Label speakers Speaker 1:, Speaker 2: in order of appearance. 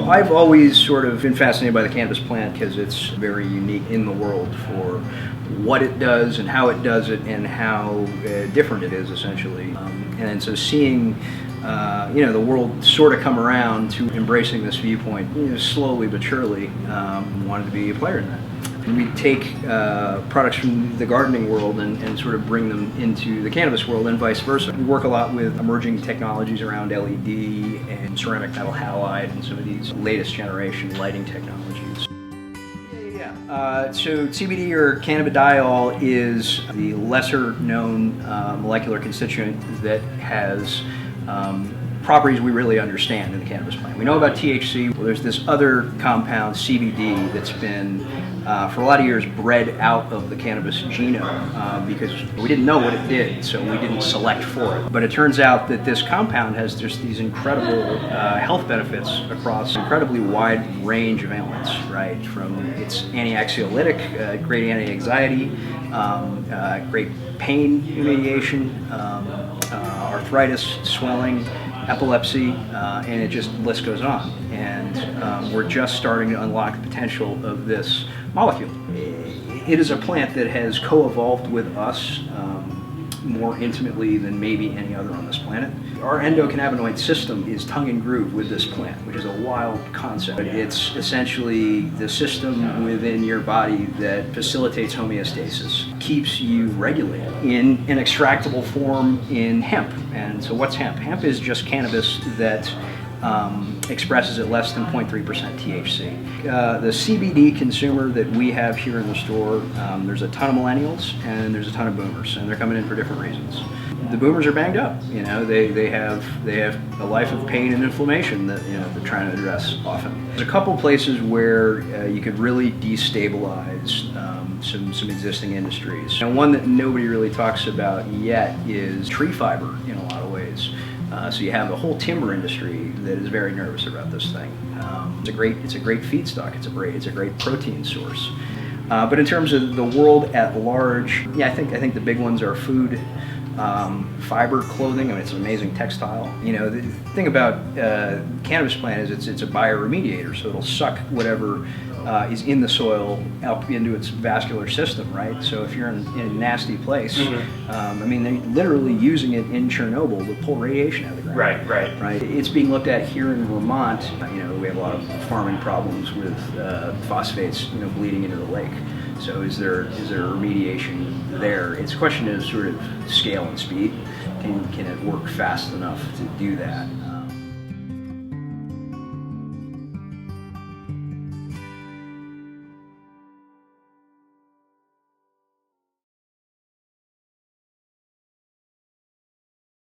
Speaker 1: I've always sort of been fascinated by the cannabis plant because it's very unique in the world for what it does and how it does it and how different it is, essentially. And so seeing the world sort of come around to embracing this viewpoint, slowly but surely, wanted to be a player in that. And we take products from the gardening world and sort of bring them into the cannabis world and vice versa. We work a lot with emerging technologies around LED and ceramic metal halide and some of these latest generation lighting technologies. So CBD or cannabidiol is the lesser known molecular constituent that has properties we really understand in the cannabis plant. We know about THC. Well, there's this other compound, CBD, that's been for a lot of years bred out of the cannabis genome because we didn't know what it did, so we didn't select for it. But it turns out that this compound has just these incredible health benefits across an incredibly wide range of ailments, right? From its anti-anxiolytic, great anti-anxiety, great pain remediation, arthritis, swelling, epilepsy, and it just, the list goes on. And we're just starting to unlock the potential of this molecule. It is a plant that has co-evolved with us more intimately than maybe any other on this planet. Our endocannabinoid system is tongue and groove with this plant, which is a wild concept. It's essentially the system within your body that facilitates homeostasis, keeps you regulated in an extractable form in hemp. And so what's hemp? Hemp is just cannabis that expresses at less than 0.3% THC. The CBD consumer that we have here in the store, there's a ton of millennials and there's a ton of boomers, and they're coming in for different reasons. The boomers are banged up. They have a life of pain and inflammation that they're trying to address often. There's a couple places where you could really destabilize some existing industries. And one that nobody really talks about yet is tree fiber in a lot of ways. So you have a whole timber industry that is very nervous about this thing. It's a great feedstock. It's a great protein source. But in terms of the world at large, I think the big ones are food, fiber, clothing. I mean, it's an amazing textile. The thing about cannabis plant is it's a bioremediator, so it'll suck whatever is in the soil up into its vascular system, right? So if you're in a nasty place, they're literally using it in Chernobyl to pull radiation out of the ground. Right. It's being looked at here in Vermont. We have a lot of farming problems with phosphates, bleeding into the lake. So is there remediation there? It's a question of sort of scale and speed. Can it work fast enough to do that?